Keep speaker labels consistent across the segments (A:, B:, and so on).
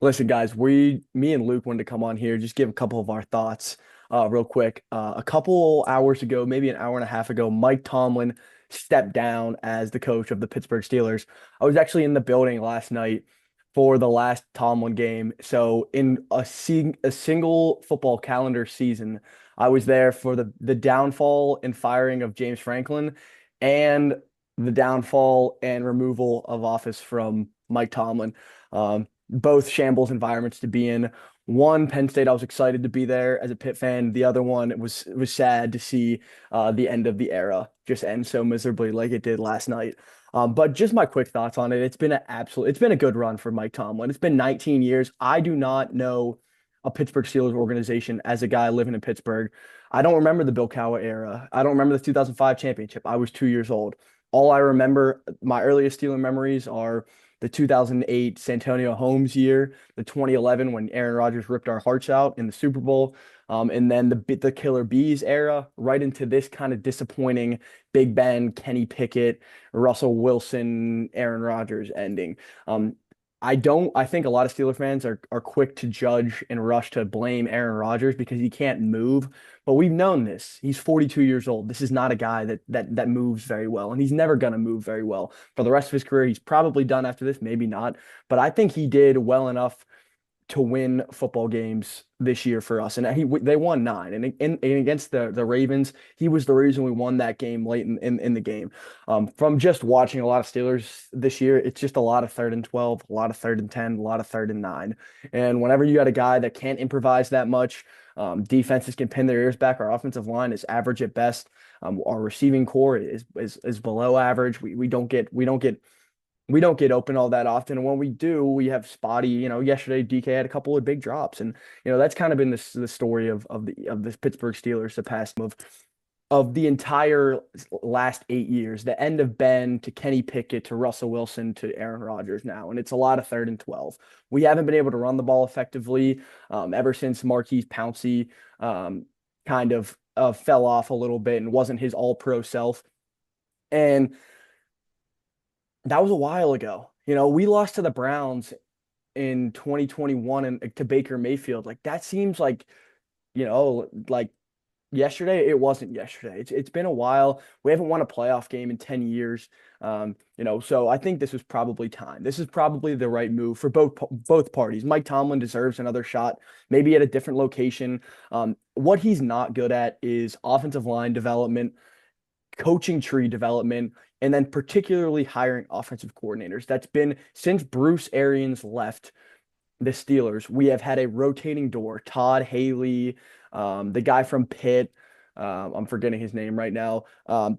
A: Listen, guys, me and Luke wanted to come on here, just give a couple of our thoughts, real quick. A couple hours ago, maybe an hour and a half ago, Mike Tomlin stepped down as the coach of the Pittsburgh Steelers. I was actually in the building last night for the last Tomlin game. So in a single football calendar season, I was there for the downfall and firing of James Franklin and the downfall and removal of office from Mike Tomlin. Both shambles environments to be in. One, Penn State, I was excited to be there as a Pitt fan. The other one, it was sad to see the end of the era just end so miserably like it did last night. But just my quick thoughts on it. It's been a good run for Mike Tomlin. It's been 19 years. I do not know a Pittsburgh Steelers organization as a guy living in Pittsburgh. I don't remember the Bill Cowher era. I don't remember the 2005 championship. I was 2 years old. All I remember, my earliest Steeler memories are the 2008 Santonio Holmes year, the 2011 when Aaron Rodgers ripped our hearts out in the Super Bowl, and then the Killer Bees era, right into this kind of disappointing Big Ben, Kenny Pickett, Russell Wilson, Aaron Rodgers ending. I think a lot of Steeler fans are quick to judge and rush to blame Aaron Rodgers because he can't move. But we've known this. He's 42 years old. This is not a guy that moves very well, and he's never gonna move very well for the rest of his career. He's probably done after this, maybe not. But I think he did well enough to win football games this year for us. And they won nine. And against the Ravens, he was the reason we won that game late in the game. From just watching a lot of Steelers this year, it's just a lot of 3rd and 12, a lot of 3rd and 10, a lot of 3rd and 9. And whenever you got a guy that can't improvise that much, defenses can pin their ears back. Our offensive line is average at best. Our receiving core is below average. We don't get open all that often. And when we do, we have spotty, yesterday DK had a couple of big drops. And, that's kind of been the story of the Pittsburgh Steelers the past of the entire last 8 years, the end of Ben to Kenny Pickett to Russell Wilson to Aaron Rodgers now. And it's a lot of 3rd and 12. We haven't been able to run the ball effectively ever since Marquise Pouncey kind of fell off a little bit and wasn't his all-pro self. And that was a while ago. We lost to the Browns in 2021 and to Baker Mayfield. Like that seems like yesterday. It wasn't yesterday. It's been a while. We haven't won a playoff game in 10 years. So I think this was probably time. This is probably the right move for both parties. Mike Tomlin deserves another shot, maybe at a different location. What he's not good at is offensive line development, coaching tree development, and then particularly hiring offensive coordinators. That's been since Bruce Arians left the Steelers. We have had a rotating door. Todd Haley, the guy from Pitt. I'm forgetting his name right now.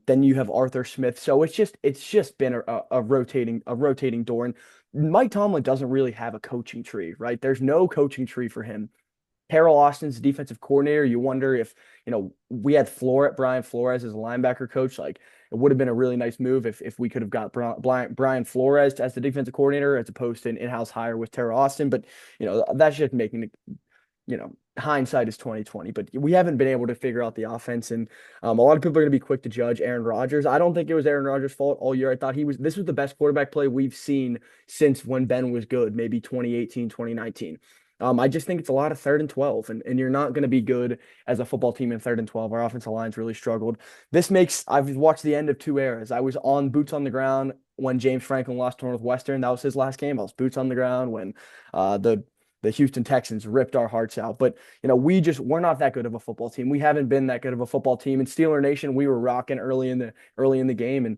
A: Then you have Arthur Smith. So it's just been a rotating door. And Mike Tomlin doesn't really have a coaching tree, right? There's no coaching tree for him. Terrell Austin's defensive coordinator. You wonder if, we had Brian Flores as a linebacker coach. Like it would have been a really nice move if we could have got Brian Flores as the defensive coordinator as opposed to an in-house hire with Terrell Austin. But, that's just making it, hindsight is 2020. But we haven't been able to figure out the offense. And a lot of people are going to be quick to judge Aaron Rodgers. I don't think it was Aaron Rodgers' fault all year. I thought this was the best quarterback play we've seen since when Ben was good, maybe 2018, 2019. I just think it's a lot of 3rd and 12, and you're not going to be good as a football team in 3rd and 12. Our offensive line's really struggled. I've watched the end of two eras. I was on boots on the ground when James Franklin lost to Northwestern. That was his last game. I was boots on the ground when the Houston Texans ripped our hearts out. But, we're not that good of a football team. We haven't been that good of a football team. In Steeler Nation, we were rocking early in the game, and,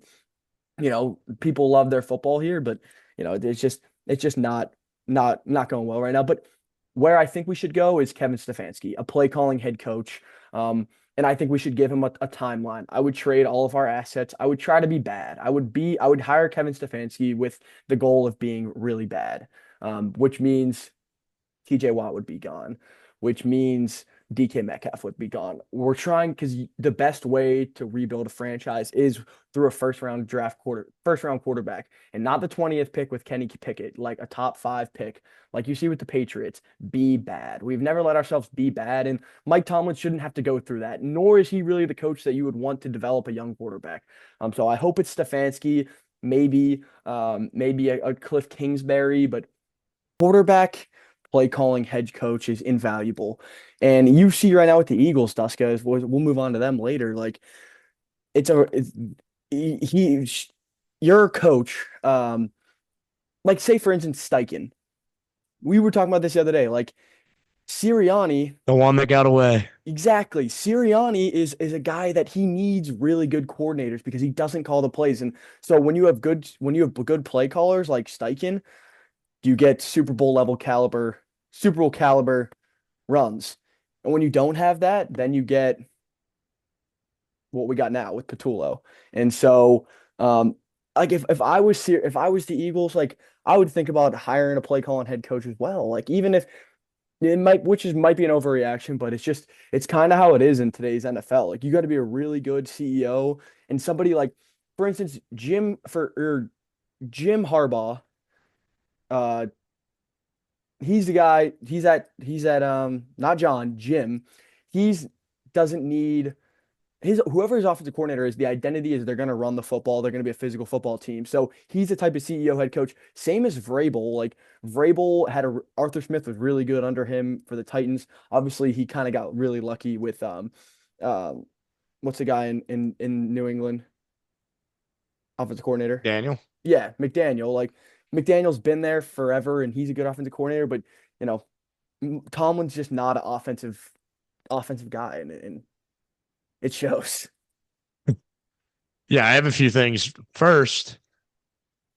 A: people love their football here, but, it's just not going well right now. But where I think we should go is Kevin Stefanski, a play calling head coach. And I think we should give him a timeline. I would trade all of our assets. I would try to be bad. I would hire Kevin Stefanski with the goal of being really bad, which means TJ Watt would be gone, which means DK Metcalf would be gone. We're trying because the best way to rebuild a franchise is through a first round quarterback, and not the 20th pick with Kenny Pickett, like a top 5 pick, like you see with the Patriots. Be bad. We've never let ourselves be bad, and Mike Tomlin shouldn't have to go through that. Nor is he really the coach that you would want to develop a young quarterback. So I hope it's Stefanski, maybe a Cliff Kingsbury, but quarterback. play calling head coach is invaluable. And you see right now with the Eagles, Duska, is we'll move on to them later. Like it's he your coach, like say for instance Steichen. We were talking about this the other day. Like Sirianni,
B: The one that got away.
A: exactly. Sirianni is a guy that he needs really good coordinators because he doesn't call the plays. And so when you have good play callers like Steichen, you get Super Bowl caliber runs. And when you don't have that, then you get what we got now with Patullo. And so, like if I was the Eagles, like I would think about hiring a play calling head coach as well. Like even if it might be an overreaction, but it's kind of how it is in today's NFL. Like you got to be a really good CEO and somebody like, for instance, Jim Harbaugh. Uh, he's the guy. He's at not John, Jim. He's doesn't need his whoever his offensive coordinator is, the identity is they're going to run the football. They're going to be a physical football team. So he's the type of CEO head coach. Same as Vrabel. Like Vrabel had a Arthur Smith was really good under him for the Titans. Obviously, he kind of got really lucky with um what's the guy in New England offensive coordinator?
B: Daniel.
A: Yeah, McDaniel. Like McDaniel's been there forever, and he's a good offensive coordinator. But you know, Tomlin's just not an offensive guy, and it shows.
B: Yeah, I have a few things. First,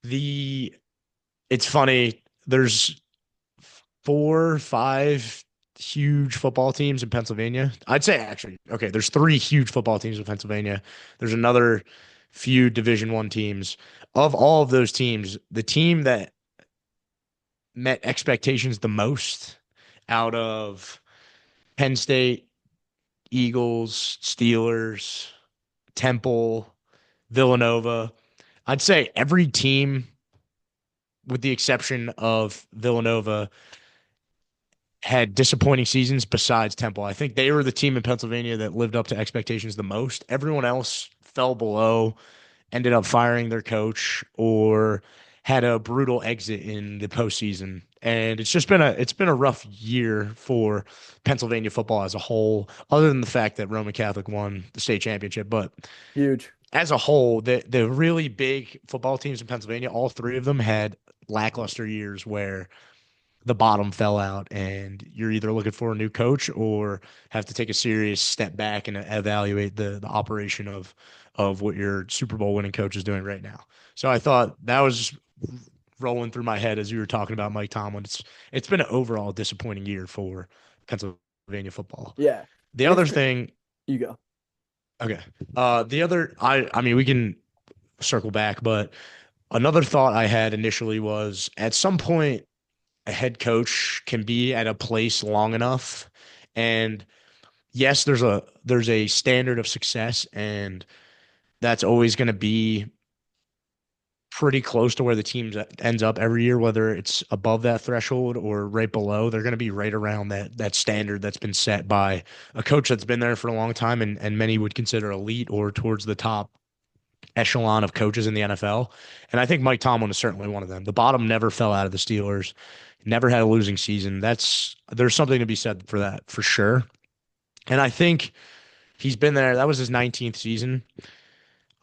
B: the it's funny. There's 4, 5 huge football teams in Pennsylvania. I'd say actually, okay, there's 3 huge football teams in Pennsylvania. There's another few Division 1 teams. Of all of those teams, the team that met expectations the most out of Penn State, Eagles, Steelers, Temple, Villanova, I'd say every team, with the exception of Villanova, had disappointing seasons besides Temple. I think they were the team in Pennsylvania that lived up to expectations the most. Everyone else fell below, ended up firing their coach, or had a brutal exit in the postseason. And it's been a rough year for Pennsylvania football as a whole, other than the fact that Roman Catholic won the state championship. But
A: Huge.
B: as a whole, the really big football teams in Pennsylvania, all 3 of them had lackluster years where the bottom fell out and you're either looking for a new coach or have to take a serious step back and evaluate the operation of what your Super Bowl winning coach is doing right now. So I thought that was just rolling through my head as you were talking about Mike Tomlin. It's been an overall disappointing year for Pennsylvania football.
A: Yeah.
B: The
A: And it's
B: other thing,
A: you go.
B: okay. The other I mean we can circle back, but another thought I had initially was at some point a head coach can be at a place long enough, and yes, there's a standard of success, and that's always going to be pretty close to where the team ends up every year, whether it's above that threshold or right below. They're going to be right around that standard that's been set by a coach that's been there for a long time, and many would consider elite or towards the top echelon of coaches in the NFL. And I think Mike Tomlin is certainly one of them. The bottom never fell out of the Steelers, never had a losing season. There's something to be said for that for sure. And I think he's been there. That was his 19th season.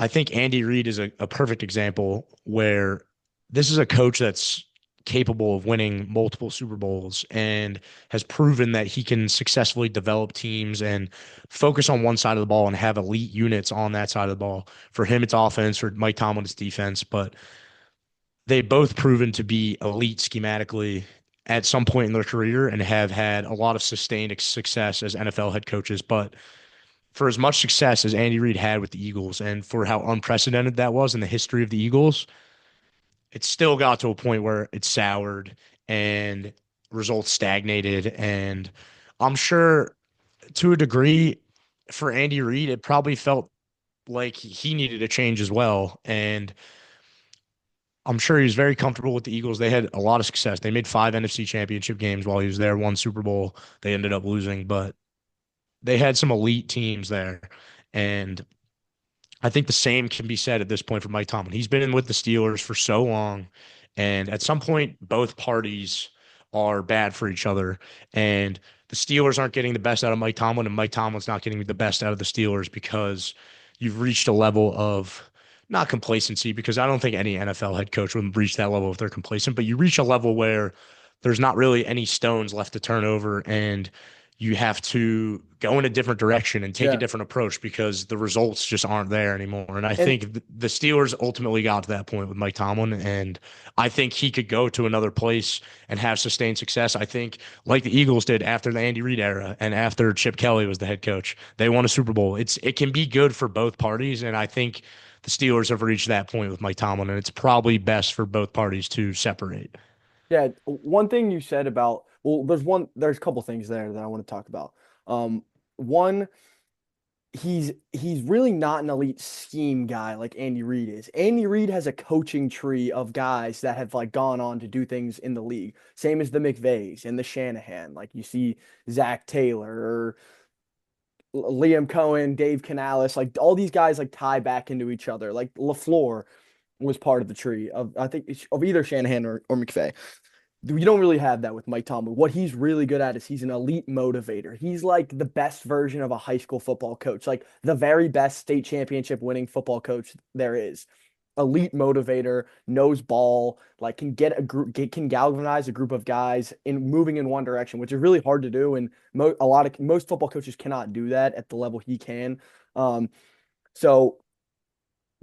B: I think Andy Reid is a perfect example where this is a coach that's capable of winning multiple Super Bowls and has proven that he can successfully develop teams and focus on one side of the ball and have elite units on that side of the ball. For him, it's offense. For Mike Tomlin, it's defense. But they both proven to be elite schematically at some point in their career and have had a lot of sustained success as NFL head coaches. But for as much success as Andy Reid had with the Eagles and for how unprecedented that was in the history of the Eagles, it still got to a point where it soured and results stagnated. And I'm sure to a degree for Andy Reid, it probably felt like he needed a change as well. And I'm sure he was very comfortable with the Eagles. They had a lot of success. They made 5 NFC championship games while he was there, 1 Super Bowl. They ended up losing, but they had some elite teams there. And I think the same can be said at this point for Mike Tomlin. He's been in with the Steelers for so long, and at some point, both parties are bad for each other. And the Steelers aren't getting the best out of Mike Tomlin, and Mike Tomlin's not getting the best out of the Steelers because you've reached a level of not complacency, because I don't think any NFL head coach would reach that level if they're complacent, but you reach a level where there's not really any stones left to turn over, and you have to go in a different direction and take a
A: Yeah.
B: different approach because the results just aren't there anymore. And I
A: And
B: think the Steelers ultimately got to that point with Mike Tomlin, and I think he could go to another place and have sustained success. I think like the Eagles did after the Andy Reid era and after Chip Kelly was the head coach, they won a Super Bowl. It can be good for both parties, and I think the Steelers have reached that point with Mike Tomlin, and it's probably best for both parties to separate.
A: yeah, one thing you said about, well, there's a couple things there that I want to talk about. One, he's really not an elite scheme guy like Andy Reid is. Andy Reid has a coaching tree of guys that have like gone on to do things in the league. Same as the McVays and the Shanahan. Like you see Zach Taylor or Liam Cohen, Dave Canales, like all these guys like tie back into each other. Like LaFleur was part of the tree of I think of either Shanahan or McVay. You don't really have that with Mike Tomlin. What he's really good at is he's an elite motivator. He's like the best version of a high school football coach, like the very best state championship winning football coach there is. Elite motivator, knows ball, like can get a group, can galvanize a group of guys in moving in one direction, which is really hard to do. And most football coaches cannot do that at the level he can. Um, so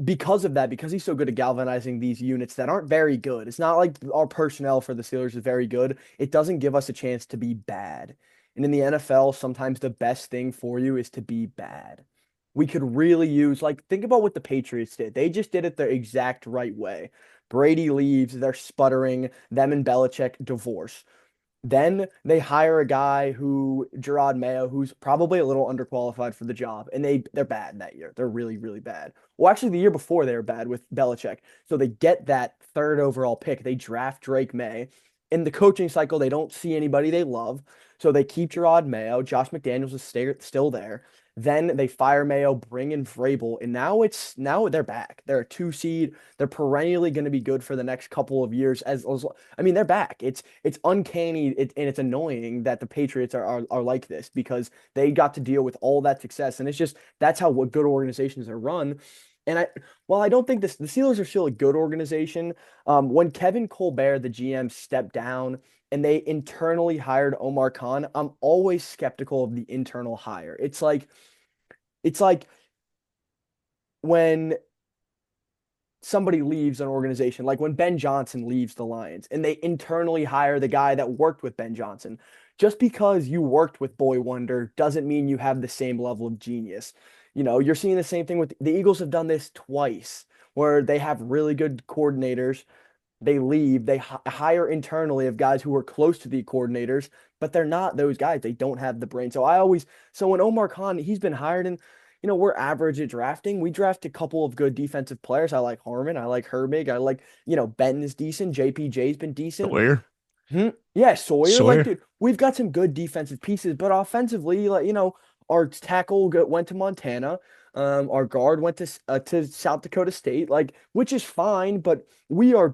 A: because of that, because he's so good at galvanizing these units that aren't very good, it's not like our personnel for the Steelers is very good. It doesn't give us a chance to be bad. And in the NFL, sometimes the best thing for you is to be bad. We could really use, like, think about what the Patriots did. They just did it the exact right way. Brady leaves, they're sputtering, them and Belichick divorce. Then they hire a guy who Gerard Mayo, who's probably a little underqualified for the job, and they're bad that year. They're really, really bad. Well, actually, the year before they were bad with Belichick. So they get that third overall pick. They draft Drake May. In the coaching cycle, they don't see anybody they love. So they keep Gerard Mayo. Josh McDaniels is still there. Then they fire Mayo, bring in Vrabel, and now they're back. They're a 2 seed. They're perennially going to be good for the next couple of years. I mean, they're back. It's uncanny and it's annoying that the Patriots are like this because they got to deal with all that success, and it's just that's how what good organizations are run. And while I don't think the Steelers are still a good organization, when Kevin Colbert, the GM, stepped down and they internally hired Omar Khan, I'm always skeptical of the internal hire. It's like when somebody leaves an organization, like when Ben Johnson leaves the Lions and they internally hire the guy that worked with Ben Johnson. Just because you worked with Boy Wonder doesn't mean you have the same level of genius. You're seeing the same thing with the Eagles have done this twice, where they have really good coordinators. They leave, they hire internally of guys who are close to the coordinators, but they're not those guys. They don't have the brain. So when Omar Khan, he's been hired and we're average at drafting. We draft a couple of good defensive players. I like Harmon. I like Herbig. I like, Benton is decent. JPJ's been decent.
B: Sawyer,
A: Yeah, Sawyer. Like,
B: Sawyer.
A: dude, we've got some good defensive pieces, but offensively, like, our tackle went to Montana. Our guard went to South Dakota State, like, which is fine, but we are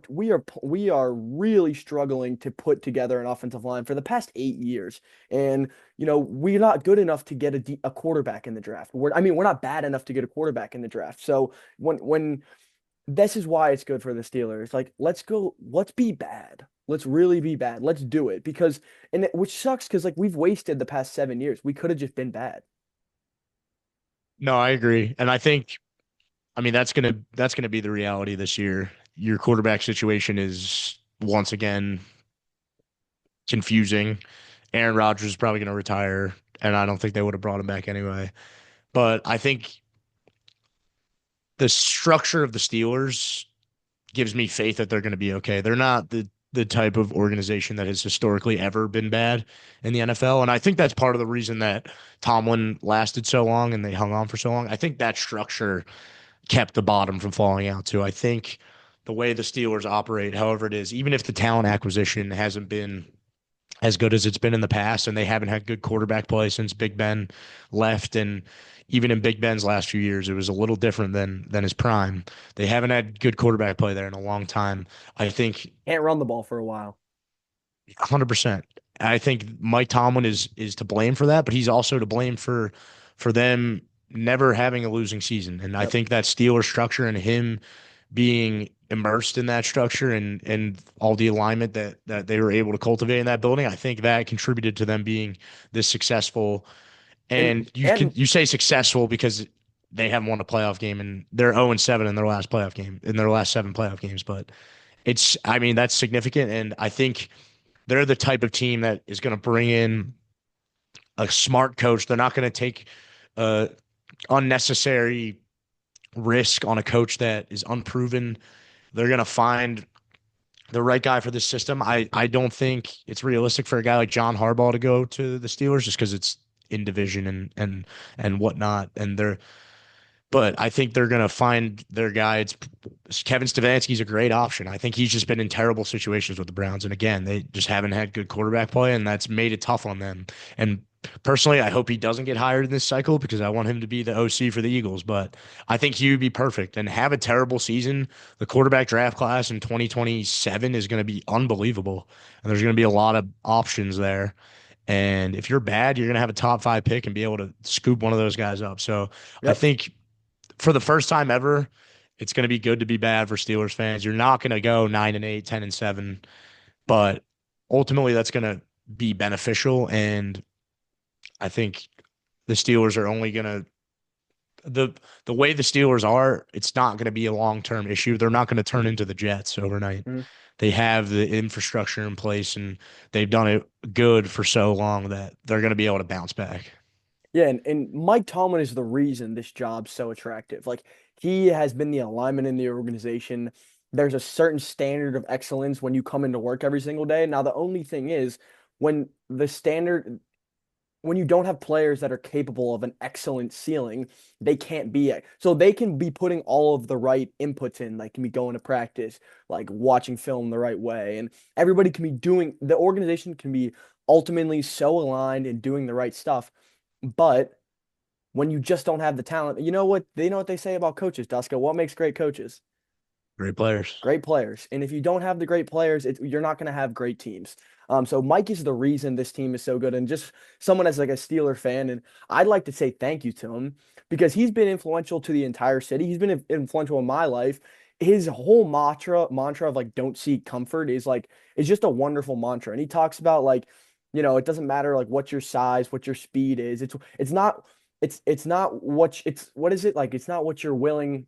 A: really struggling to put together an offensive line for the past 8 years, and we're not good enough to get a quarterback in the draft. We're not bad enough to get a quarterback in the draft. So when this is why it's good for the Steelers. Like, let's be bad. Let's really be bad. Let's do it which sucks because like we've wasted the past 7 years. We could have just been bad.
B: No, I agree. And I think, I mean, that's gonna be the reality this year. Your quarterback situation is once again confusing. Aaron Rodgers is probably gonna retire, and I don't think they would have brought him back anyway. But I think the structure of the Steelers gives me faith that they're going to be okay. They're not the type of organization that has historically ever been bad in the NFL. And I think that's part of the reason that Tomlin lasted so long and they hung on for so long. I think that structure kept the bottom from falling out too. I think the way the Steelers operate, however it is, even if the talent acquisition hasn't been as good as it's been in the past, and they haven't had good quarterback play since Big Ben left. And even in Big Ben's last few years, it was a little different than his prime. They haven't had good quarterback play there in a long time. I think,
A: Can't run the ball for a while.
B: 100%. I think Mike Tomlin is to blame for that, but he's also to blame for them never having a losing season. And I
A: Yep.
B: think that Steeler structure and him being immersed in that structure and all the alignment that they were able to cultivate in that building, I think that contributed to them being this successful.
A: And
B: And
A: and
B: you say successful because they haven't won a playoff game and they're 0-7 in their last playoff game in their last seven playoff games, but I mean, that's significant. And I think they're the type of team that is going to bring in a smart coach. They're not going to take uh, unnecessary risk on a coach that is unproven. They're going to find the right guy for this system. I don't think it's realistic for a guy like John Harbaugh to go to the Steelers just because it's in division and whatnot. But I think they're going to find their guy. Kevin Stefanski's a great option. I think he's just been in terrible situations with the Browns. And again, they just haven't had good quarterback play, and that's made it tough on them. And personally, I hope he doesn't get hired in this cycle because I want him to be the OC for the Eagles. But I think he would be perfect and have a terrible season. The quarterback draft class in 2027 is going to be unbelievable. And there's going to be a lot of options there. And if you're bad, you're going to have a top five pick and be able to scoop one of those guys up. So I
A: yep.
B: think for the first time ever, it's going to be good to be bad for Steelers fans. You're not going to go 9-8, 10-7, but ultimately that's going to be beneficial. And I think the Steelers are only going to the way the Steelers are, it's not going to be a long-term issue. They're not going to turn into the Jets overnight.
A: Mhm.
B: They have the infrastructure in place and they've done it good for so long that they're going to be able to bounce back.
A: Yeah, and Mike Tomlin is the reason this job's so attractive. Like he has been the alignment in the organization. There's a certain standard of excellence when you come into work every single day. Now, the only thing is when the standard when you don't have players that are capable of an excellent ceiling, they can't be it. So they can be putting all of the right inputs in, like can be going to practice, like watching film the right way, and everybody can be doing the organization can be ultimately so aligned and doing the right stuff. But when you just don't have the talent, you know what they say about coaches, Duska. What makes great coaches?
B: Great players.
A: Great players. And if you don't have the great players, you're not going to have great teams. So Mike is the reason this team is so good. And just someone as like a Steeler fan, and I'd like to say thank you to him because he's been influential to the entire city. He's been influential in my life. His whole mantra of like don't seek comfort is just a wonderful mantra. And he talks about like, it doesn't matter like what your size, what your speed is. It's not what is it like? It's not what you're willing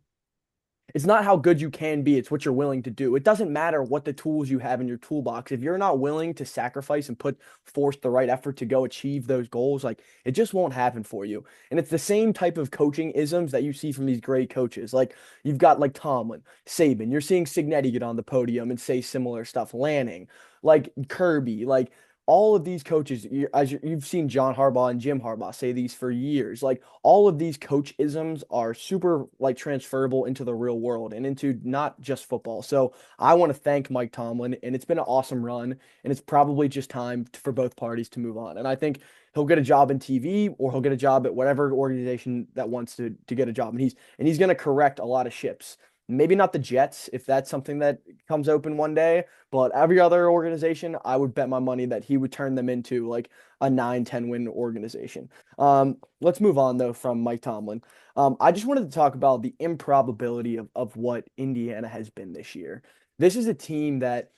A: it's not how good you can be, it's what you're willing to do. It doesn't matter what the tools you have in your toolbox. If you're not willing to sacrifice and forth the right effort to go achieve those goals, like it just won't happen for you. And it's the same type of coaching isms that you see from these great coaches. Like you've got like Tomlin, Saban, you're seeing Cignetti get on the podium and say similar stuff, Lanning, like Kirby, like all of these coaches, you've seen John Harbaugh and Jim Harbaugh say these for years. Like all of these coach isms are super like transferable into the real world and into not just football. So I want to thank Mike Tomlin, and it's been an awesome run, and it's probably just time for both parties to move on. And I think he'll get a job in TV or he'll get a job at whatever organization that wants to get a job, and he's going to correct a lot of ships. Maybe not the Jets if that's something that comes open one day, but every other organization, I would bet my money that he would turn them into like a 9-10 win organization. Let's move on though from Mike Tomlin. I just wanted to talk about the improbability of what Indiana has been this year. This is a team that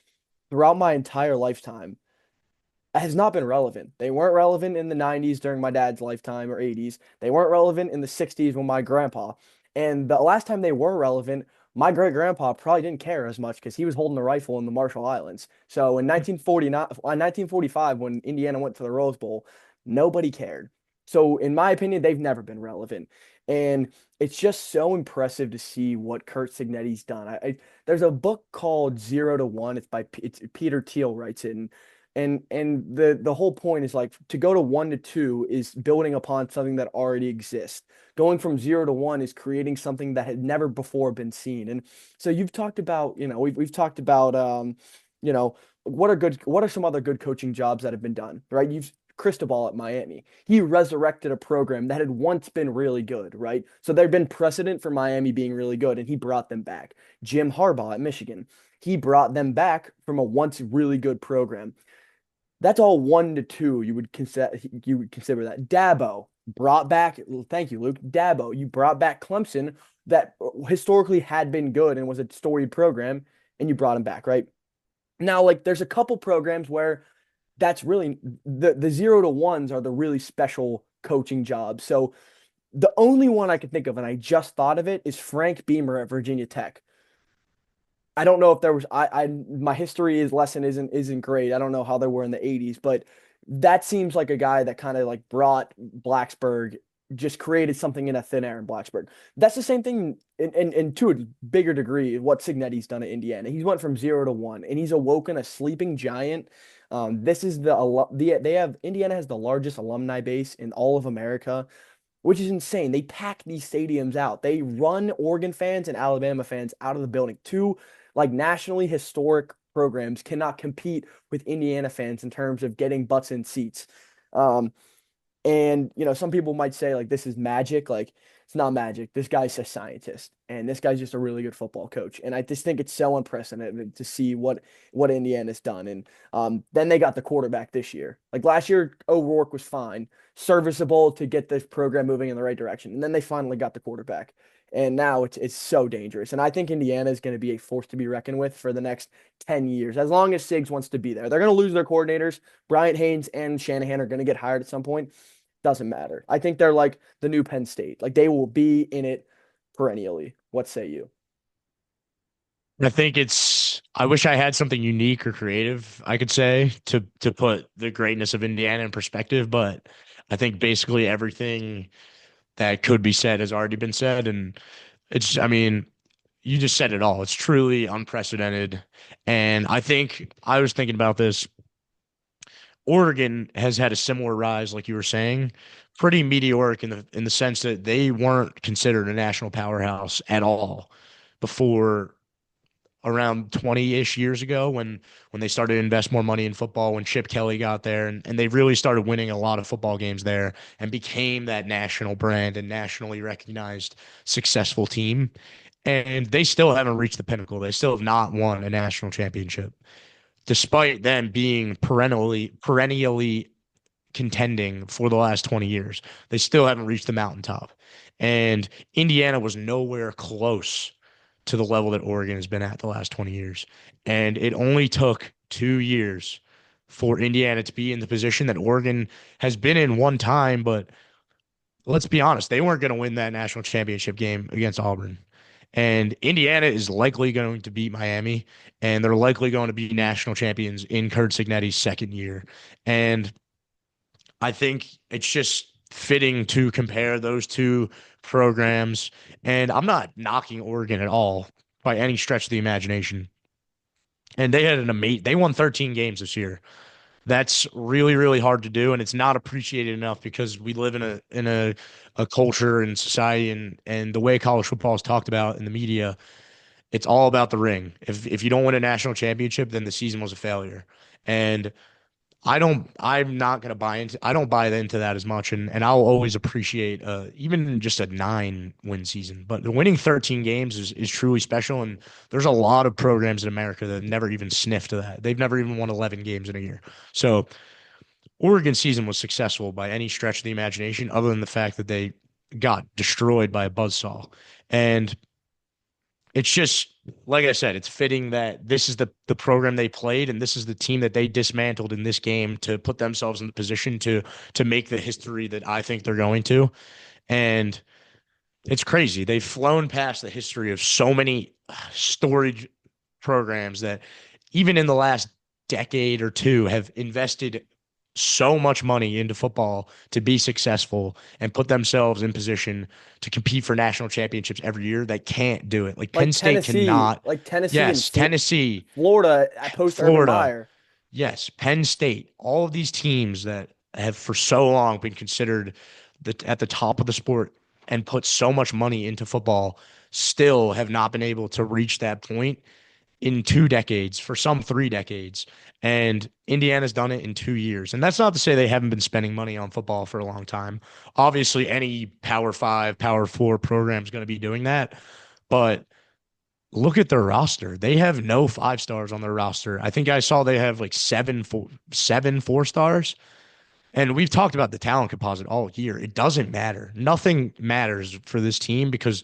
A: throughout my entire lifetime has not been relevant. They weren't relevant in the 90s during my dad's lifetime or 80s. They weren't relevant in the 60s when my grandpa. And the last time they were relevant, my great grandpa probably didn't care as much because he was holding a rifle in the Marshall Islands. So in 1949, 1945, when Indiana went to the Rose Bowl, nobody cared. So in my opinion, they've never been relevant. And it's just so impressive to see what Curt Cignetti's done. There's a book called 0 to 1. It's Peter Thiel writes it, and the whole point is like to go to 1 to 2 is building upon something that already exists. Going from 0 to 1 is creating something that had never before been seen. And so you've talked about, we've talked about you know, what are some other good coaching jobs that have been done, right? You've Cristobal at Miami. He resurrected a program that had once been really good, right? So there'd been precedent for Miami being really good, and he brought them back. Jim Harbaugh at Michigan. He brought them back from a once really good program. That's all 1 to 2. You would consider that. Dabo brought back. Thank you, Luke. Dabo, you brought back Clemson, that historically had been good and was a storied program, and you brought him back, right? Now, like, there's a couple programs where that's really the 0 to 1s are the really special coaching jobs. So the only one I could think of, and I just thought of it, is Frank Beamer at Virginia Tech. I don't know if there was I my history is lesson isn't great. I don't know how they were in the 80s, but that seems like a guy that kind of like brought Blacksburg, just created something in a thin air in Blacksburg. That's the same thing in to a bigger degree what Cignetti's done at Indiana. He's went from 0 to 1 and he's awoken a sleeping giant. This is they have Indiana has the largest alumni base in all of America, which is insane. They pack these stadiums out. They run Oregon fans and Alabama fans out of the building. Two like nationally historic programs cannot compete with Indiana fans in terms of getting butts in seats. Um, and some people might say like this is magic. Like it's not magic. This guy's a scientist, and this guy's just a really good football coach. And I just think it's so unprecedented to see what Indiana's done. And then they got the quarterback this year. Like last year, O'Rourke was fine, serviceable to get this program moving in the right direction. And then they finally got the quarterback. And now it's so dangerous. And I think Indiana is going to be a force to be reckoned with for the next 10 years, as long as Siggs wants to be there. They're going to lose their coordinators. Bryant Haynes and Shanahan are going to get hired at some point. Doesn't matter. I think they're like the new Penn State. Like they will be in it perennially. What say you?
B: I think I wish I had something unique or creative I could say to put the greatness of Indiana in perspective, but I think basically everything that could be said has already been said. And I mean, you just said it all. It's truly unprecedented. And I think I was thinking about this. Oregon has had a similar rise, like you were saying, pretty meteoric in the sense that they weren't considered a national powerhouse at all before around 20-ish years ago when they started to invest more money in football, when Chip Kelly got there, and they really started winning a lot of football games there and became that national brand and nationally recognized successful team. And they still haven't reached the pinnacle. They still have not won a national championship, despite them being perennially contending for the last 20 years. They still haven't reached the mountaintop. And Indiana was nowhere close to the level that Oregon has been at the last 20 years. And it only took 2 years for Indiana to be in the position that Oregon has been in one time. But let's be honest, they weren't going to win that national championship game against Auburn. And Indiana is likely going to beat Miami, and they're likely going to be national champions in Curt Cignetti's second year. And I think it's just fitting to compare those two programs. And I'm not knocking Oregon at all by any stretch of the imagination. And they won 13 games this year. That's really, really hard to do, and it's not appreciated enough because we live in a culture and society and the way college football is talked about in the media. It's all about the ring. If you don't win a national championship, then the season was a failure. And I'm not going to I don't buy into that as much. And I'll always appreciate, even just a 9-win season, but winning 13 games is truly special. And there's a lot of programs in America that never even sniffed that. They've never even won 11 games in a year. So Oregon's season was successful by any stretch of the imagination, other than the fact that they got destroyed by a buzzsaw. And it's just like I said, it's fitting that this is the program they played and this is the team that they dismantled in this game to put themselves in the position to make the history that I think they're going to. And it's crazy. They've flown past the history of so many storage programs that even in the last decade or two have invested so much money into football to be successful and put themselves in position to compete for national championships every year that can't do it. Like Penn State cannot.
A: Like Tennessee and
B: Yes, Tennessee,
A: Florida post Urban
B: Florida.
A: Meyer.
B: Yes, Penn State. All of these teams that have for so long been considered at the top of the sport and put so much money into football still have not been able to reach that point in 2 decades, for some 3 decades. And Indiana's done it in 2 years. And that's not to say they haven't been spending money on football for a long time. Obviously, any Power 5, Power 4 program is going to be doing that. But look at their roster. They have no 5 stars on their roster. I think I saw they have like 7 4 stars. And we've talked about the talent composite all year. It doesn't matter. Nothing matters for this team because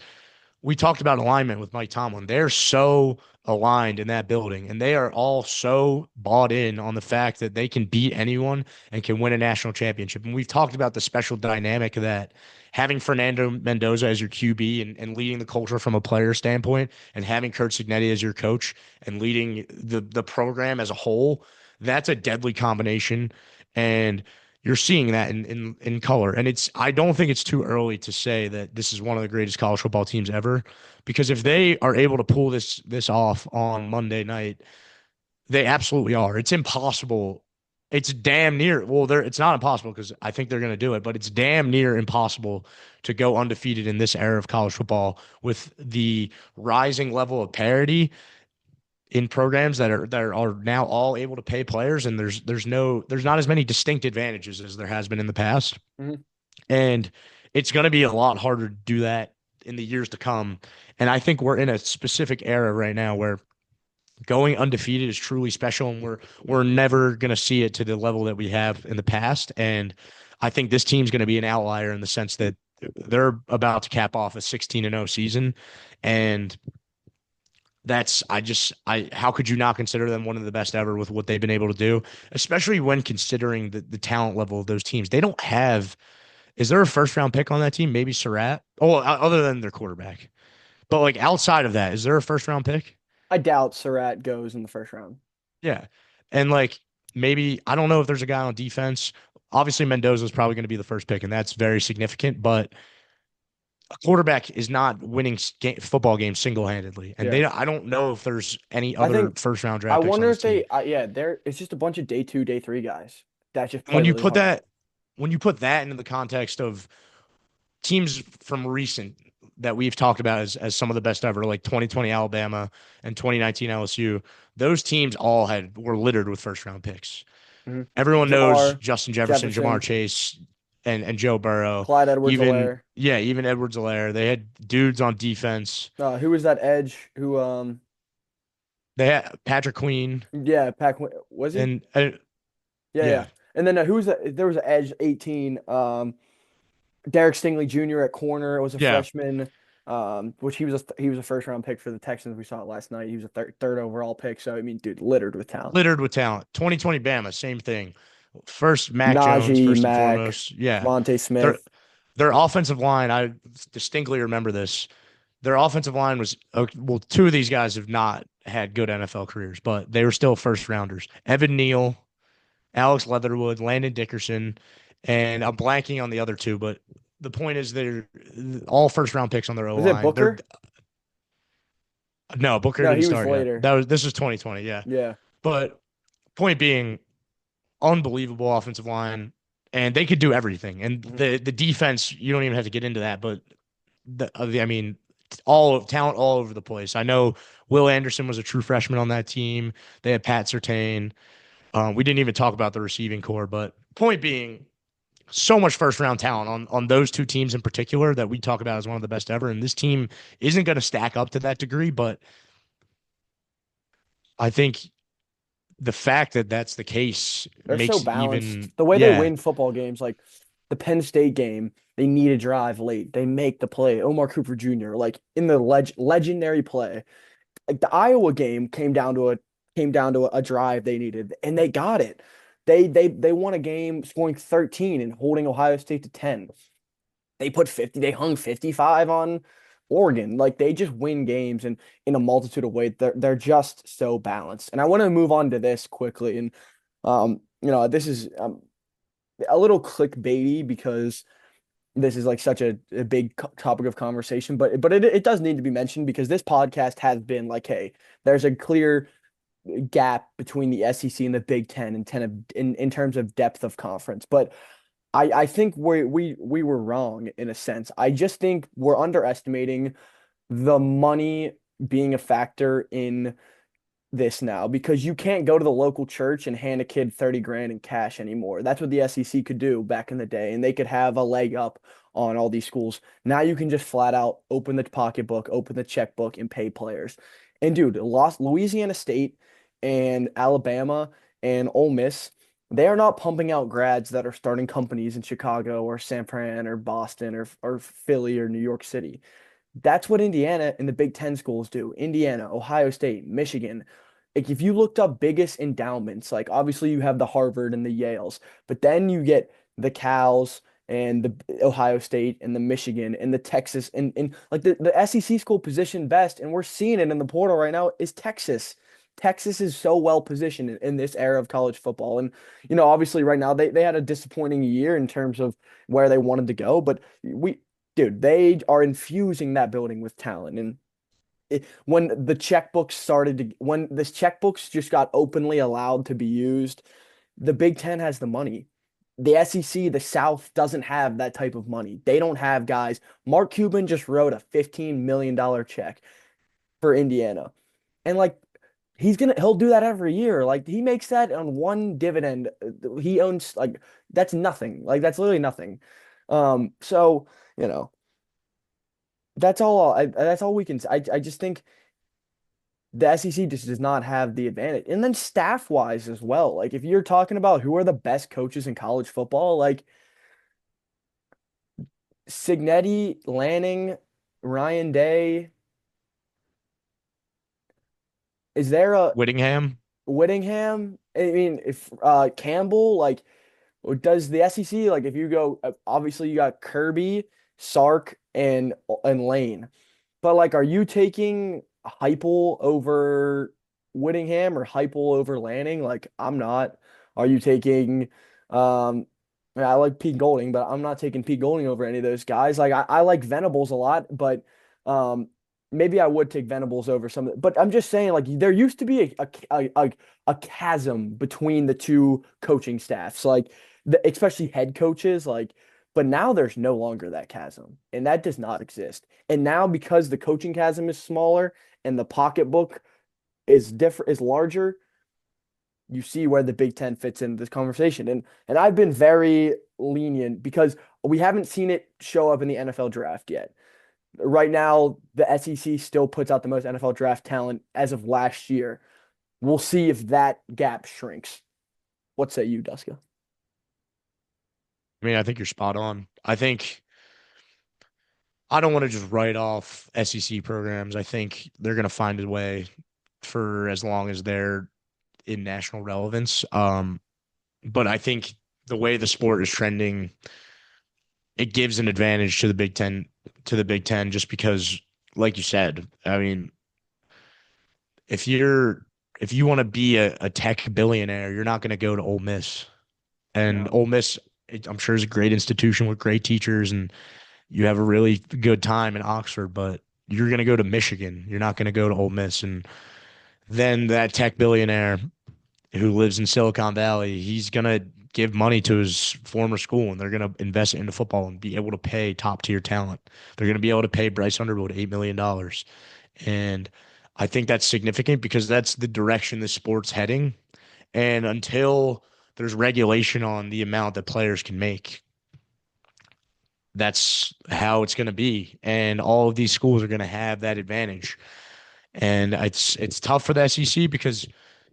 B: we talked about alignment with Mike Tomlin. They're so aligned in that building, and they are all so bought in on the fact that they can beat anyone and can win a national championship. And we've talked about the special dynamic of that, having Fernando Mendoza as your QB and leading the culture from a player standpoint, and having Curt Cignetti as your coach and leading the program as a whole. That's a deadly combination. And you're seeing that in color. And I don't think it's too early to say that this is one of the greatest college football teams ever. Because if they are able to pull this off on Monday night, they absolutely are. It's impossible. It's damn near. Well, it's not impossible because I think they're going to do it, but it's damn near impossible to go undefeated in this era of college football with the rising level of parity in programs that are now all able to pay players, and there's not as many distinct advantages as there has been in the past.
A: Mhm.
B: And it's going to be a lot harder to do that in the years to come. And I think we're in a specific era right now where going undefeated is truly special, and we're never going to see it to the level that we have in the past. And I think this team's going to be an outlier in the sense that they're about to cap off a 16-0 season, and how could you not consider them one of the best ever with what they've been able to do, especially when considering the talent level of those teams. They don't have, is there a first round pick on that team? Maybe Surratt. Oh, other than their quarterback. But like outside of that, is there a first round pick?
A: I doubt Surratt goes in the first round.
B: Yeah. And like maybe, I don't know if there's a guy on defense. Obviously, Mendoza is probably going to be the first pick, and that's very significant. But a quarterback is not winning football games single-handedly, and
A: Yeah.
B: I don't know if there's any
A: I
B: other
A: think
B: first-round
A: I
B: draft picks on
A: wonder
B: this
A: if they
B: team.
A: yeah, it's just a bunch of day 2, day 3 guys that just play
B: When you
A: really
B: put
A: hard.
B: that when you put that into the context of teams from recent that we've talked about as some of the best ever, like 2020 Alabama and 2019 LSU, those teams all were littered with first-round picks.
A: Mhm.
B: Everyone knows
A: Jamar,
B: Justin Jefferson, Jamar
A: Jefferson,
B: Chase, and Joe Burrow.
A: Clyde Edwards-Helaire.
B: Even Edwards-Helaire. They had dudes on defense.
A: Who was that edge who
B: They had Patrick Queen
A: yeah, was he?
B: and
A: Yeah,
B: yeah,
A: yeah. And then who was that? There was an edge 18 Derek Stingley Jr. at corner. It was a
B: yeah,
A: freshman, which he was a first round pick for the Texans. We saw it last night. He was a third overall pick. So I mean, dude, littered with talent.
B: littered with talent. 2020 Bama, same thing. First Mac Jones,
A: Najee,
B: first and
A: Mack,
B: foremost. Yeah,
A: Devontae
B: their
A: Smith.
B: their offensive line. I distinctly remember this. Their offensive line was well. Two of these guys have not had good NFL careers, but they were still first rounders. Evan Neal, Alex Leatherwood, Landon Dickerson, and I'm blanking on the other two, but the point is they're all first round picks on their O
A: Was it
B: line. They're
A: Booker?
B: no Booker
A: No,
B: didn't
A: he was
B: start yet.
A: later.
B: This is 2020, yeah.
A: Yeah.
B: But point being, unbelievable offensive line, and they could do everything. And
A: Mhm.
B: the defense, you don't even have to get into that, but I mean, all of talent all over the place. I know Will Anderson was a true freshman on that team. They had Pat Surtain. We didn't even talk about the receiving core, but point being, so much first round talent on those two teams in particular that we talk about as one of the best ever. And this team isn't going to stack up to that degree, but I think the fact that that's the case
A: They're so
B: makes it
A: balanced.
B: even,
A: The way they
B: yeah,
A: win football games, like the Penn State game, they need a drive late. They make the play. Omar Cooper Jr., like in the legendary play. Like the Iowa game came down to a drive they needed, and they got it. They won a game scoring 13 and holding Ohio State to 10. They hung 55 on Oregon. Like they just win games in a multitude of ways. They're just so balanced. And I want to move on to this quickly. And this is a little clickbaity because this is like such a big topic of conversation, but it does need to be mentioned because this podcast has been like, hey, there's a clear gap between the SEC and the Big Ten in terms of depth of conference. But I think we were wrong in a sense. I just think we're underestimating the money being a factor in this now because you can't go to the local church and hand a kid 30 grand in cash anymore. That's what the SEC could do back in the day, and they could have a leg up on all these schools. Now you can just flat out open the pocketbook, open the checkbook, and pay players. And dude, lost Louisiana State and Alabama and Ole Miss, they are not pumping out grads that are starting companies in Chicago or San Fran or Boston or Philly or New York City. That's what Indiana and the Big Ten schools do. Indiana, Ohio State, Michigan. Like if you looked up biggest endowments, like obviously you have the Harvard and the Yales, but then you get the Cals and the Ohio State and the Michigan and the Texas and like the SEC school positioned best, and we're seeing it in the portal right now, is Texas. Texas is so well positioned in this era of college football. And, obviously right now they had a disappointing year in terms of where they wanted to go, but dude, they are infusing that building with talent. And when the checkbooks started to, when this checkbooks just got openly allowed to be used, the Big Ten has the money. The SEC, the South doesn't have that type of money. They don't have guys. Mark Cuban just wrote a $15 million check for Indiana. And like he'll do that every year. Like he makes that on one dividend. He owns like that's nothing. Like that's literally nothing. So, you know, that's all we can say. I just think the SEC just does not have the advantage. And then staff wise as well. Like if you're talking about who are the best coaches in college football, like Cignetti, Lanning, Ryan Day, is there a
B: Whittingham.
A: Whittingham? I mean, if Campbell, like does the SEC, like if you go obviously you got Kirby, Sark, and Lane. But like, are you taking Heupel over Whittingham or Heupel over Lanning? Like, I'm not. Are you taking? I like Pete Golding, but I'm not taking Pete Golding over any of those guys. Like, I like Venables a lot, but um, maybe I would take Venables over some. But I'm just saying, like, there used to be a chasm between the two coaching staffs, like especially head coaches, like. But now there's no longer that chasm, and that does not exist. And now because the coaching chasm is smaller and the pocketbook is larger, you see where the Big Ten fits into this conversation. And I've been very lenient because we haven't seen it show up in the NFL draft yet. Right now, the SEC still puts out the most NFL draft talent as of last year. We'll see if that gap shrinks. What say you, Duska?
B: I mean, I think you're spot on. I don't want to just write off SEC programs. I think they're going to find a way for as long as they're in national relevance. But I think the way the sport is trending, it gives an advantage to the Big Ten, just because, like you said, I mean, if you want to be a tech billionaire, you're not going to go to Ole Miss. And
A: No.
B: Ole Miss, I'm sure, is a great institution with great teachers, and you have a really good time in Oxford, but you're going to go to Michigan. You're not going to go to Ole Miss. And then that tech billionaire who lives in Silicon Valley, he's going to give money to his former school, and they're going to invest it into football and be able to pay top tier talent. They're going to be able to pay Bryce Underwood $8 million. And I think that's significant because that's the direction the sport's heading. And until there's regulation on the amount that players can make, that's how it's going to be. And all of these schools are going to have that advantage. And it's tough for the SEC because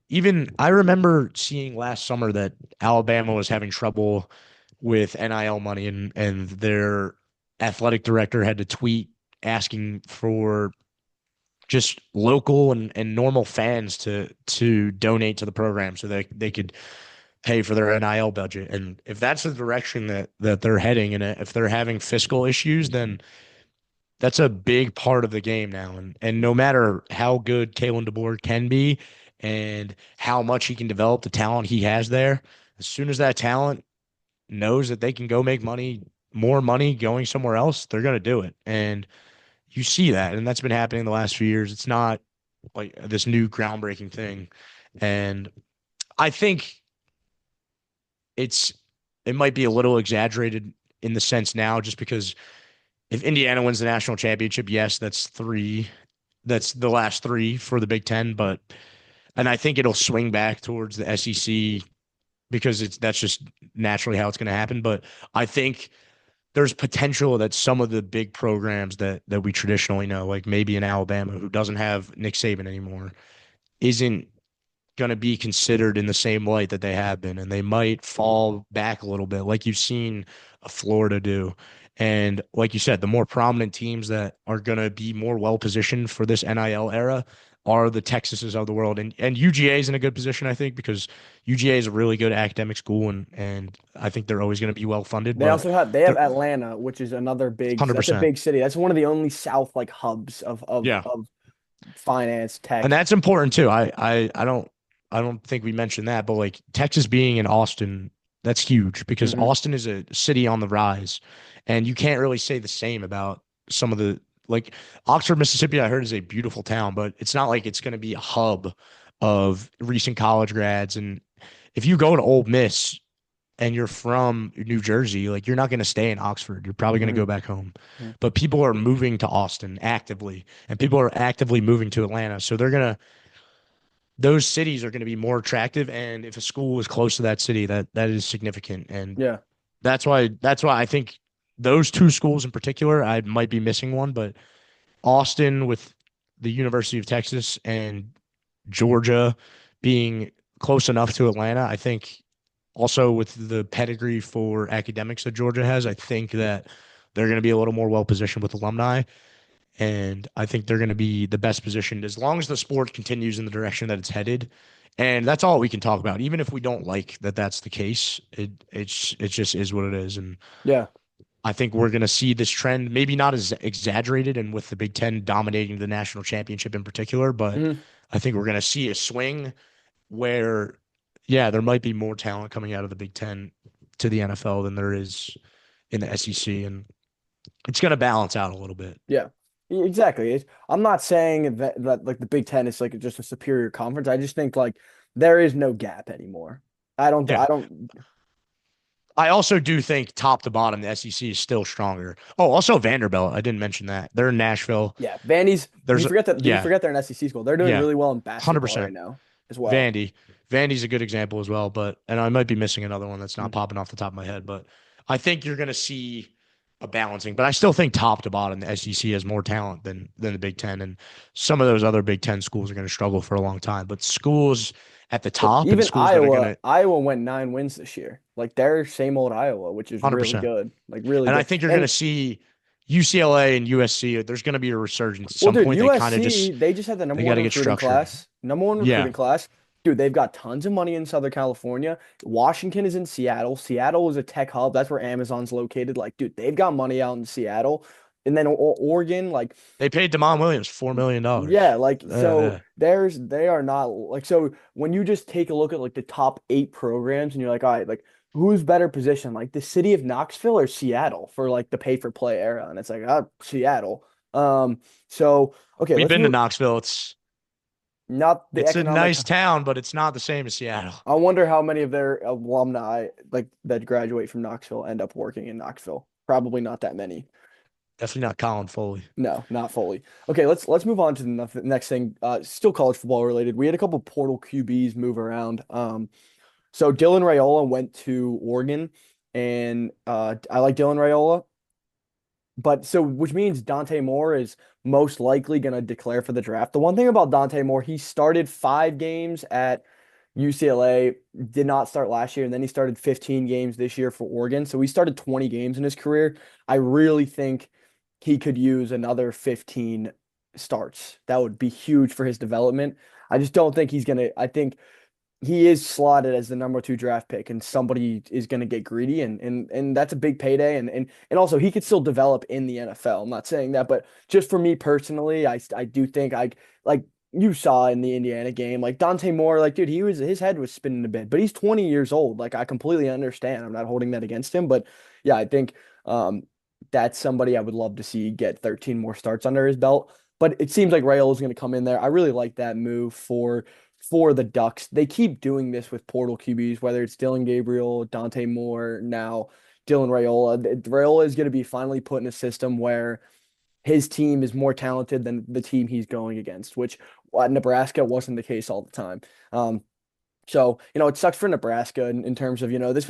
B: even I remember seeing last summer that Alabama was having trouble with NIL money, and their athletic director had to tweet asking for just local and normal fans to donate to the program so they could pay for their NIL budget. And if that's the direction that they're heading, and if they're having fiscal issues, then that's a big part of the game now. And no matter how good Kalen DeBoer can be and how much he can develop the talent he has there, as soon as that talent knows that they can go make money, more money going somewhere else, they're going to do it. And you see that, and that's been happening the last few years. It's not like this new groundbreaking thing. And I think it's it might be a little exaggerated in the sense now, just because if Indiana wins the national championship, yes, that's three. That's the last three for the Big Ten, and I think it'll swing back towards the SEC because that's just naturally how it's going to happen. But I think there's potential that some of the big programs that we traditionally know, like maybe in Alabama, who doesn't have Nick Saban anymore, isn't going to be considered in the same light that they have been, and they might fall back a little bit, like you've seen Florida do. And like you said, the more prominent teams that are going to be more well positioned for this NIL era are the Texases of the world, and UGA is in a good position, I think, because UGA is a really good academic school, and I think they're always going to be well funded. But
A: They have
B: they're
A: Atlanta, which is another big, that's a
B: 100%,
A: big city. That's one of the only South like hubs
B: yeah.
A: of finance,
B: And
A: tech.
B: that's important too. I don't think we mentioned that, but like Texas being in Austin, that's huge because
A: Hmm.
B: Austin is a city on the rise. And you can't really say the same about some of the like Oxford, Mississippi, I heard is a beautiful town, but it's not like it's going to be a hub of recent college grads. And if you go to Ole Miss and you're from New Jersey, like you're not going to stay in Oxford. You're probably going to
A: Hmm.
B: go back home. But people are moving to Austin actively, and people are actively moving to Atlanta. So those cities are going to be more attractive. And if a school is close to that city, that is significant. And
A: Yeah.
B: that's why I think those two schools in particular, I might be missing one, but Austin with the University of Texas and Georgia being close enough to Atlanta, I think also with the pedigree for academics that Georgia has, I think that they're going to be a little more well positioned with alumni. And I think they're going to be the best positioned as long as the sport continues in the direction that it's headed. And that's all we can talk about. Even if we don't like that that's the case, it just is what it is. And
A: Yeah.
B: I think we're going to see this trend, maybe not as exaggerated and with the Big Ten dominating the national championship in particular, but
A: Hmm.
B: I think we're going to see a swing where, yeah, there might be more talent coming out of the Big Ten to the NFL than there is in the SEC. And it's going to balance out a little bit.
A: Yeah. Exactly. I'm not saying that like the Big Ten is like just a superior conference. I just think like there is no gap anymore.
B: Yeah.
A: I don't
B: I also do think top to bottom, the SEC is still stronger. Oh, also Vanderbilt. I didn't mention that. They're in Nashville.
A: Yeah, Vandy's.
B: There's a,
A: You
B: yeah,
A: forget they're an SEC school. They're doing
B: yeah,
A: really well in basketball right
B: 100%.
A: now as well.
B: Vandy. Vandy's a good example as well, and I might be missing another one that's not
A: Mm.
B: popping off the top of my head, but I think you're going to see a balancing. But I still think top to bottom, the SEC has more talent than the Big Ten, and some of those other Big Ten schools are going to struggle for a long time. But schools at the
A: But
B: top and
A: even
B: schools that are going to
A: Iowa went 9 wins this year. Like they're same old Iowa, which is really
B: 100%.
A: good. Like really
B: And I
A: good.
B: think you're going
A: And
B: to see UCLA and USC. There's going to be a resurgence. At
A: well,
B: some
A: dude,
B: point, they kind of
A: USC,
B: just
A: they just had the
B: they
A: number
B: got
A: one
B: to get
A: recruiting
B: structured.
A: class. Number one
B: Yeah,
A: recruiting class. Dude, they've got tons of money in Southern California. Washington is in Seattle. Seattle is a tech hub. That's where Amazon's located. Like, dude, they've got money out in Seattle. And then Oregon, like,
B: they paid Damon Williams $4 million.
A: yeah, like so
B: Yeah.
A: they are not like so when you just take a look at like the top 8 programs and you're like, all right, like who's better positioned, like the city of Knoxville or Seattle for like the pay for play era? And it's like, Seattle. So okay,
B: We've
A: let's
B: been to
A: move.
B: Knoxville. It's
A: Not the
B: it's a
A: economic.
B: nice town, but it's not the same as Seattle.
A: I wonder how many of their alumni like that graduate from Knoxville end up working in Knoxville. Probably not that many.
B: Definitely not Colin Foley.
A: No, not fully. Okay, let's move on to the next thing. Still college football related. We had a couple portal QBs move around. So Dylan Raiola went to Oregon, and I like Dylan Raiola, but so which means Dante Moore is most likely going to declare for the draft. The one thing about Dante Moore, he started 5 games at UCLA, did not start last year, and then he started 15 games this year for Oregon. So he started 20 games in his career. I really think he could use another 15 starts. That would be huge for his development. I just don't think he's gonna. I think he is slotted as the number 2 draft pick, and somebody is going to get greedy, and that's a big payday, and also he could still develop in the NFL. I'm not saying that, but just for me personally, I do think I like you saw in the Indiana game, like Dante Moore, like dude, his head was spinning a bit, but he's 20 years old. Like I completely understand. I'm not holding that against him, but yeah, I think that's somebody I would love to see get 13 more starts under his belt. But it seems like Rayola is going to come in there. I really like that move for the Ducks. They keep doing this with portal QBs, whether it's Dylan Gabriel, Dante Moore, now Dylan Raiola. Raiola is going to be finally put in a system where his team is more talented than the team he's going against, which at Nebraska wasn't the case all the time. Um, So, it sucks for Nebraska in terms of, this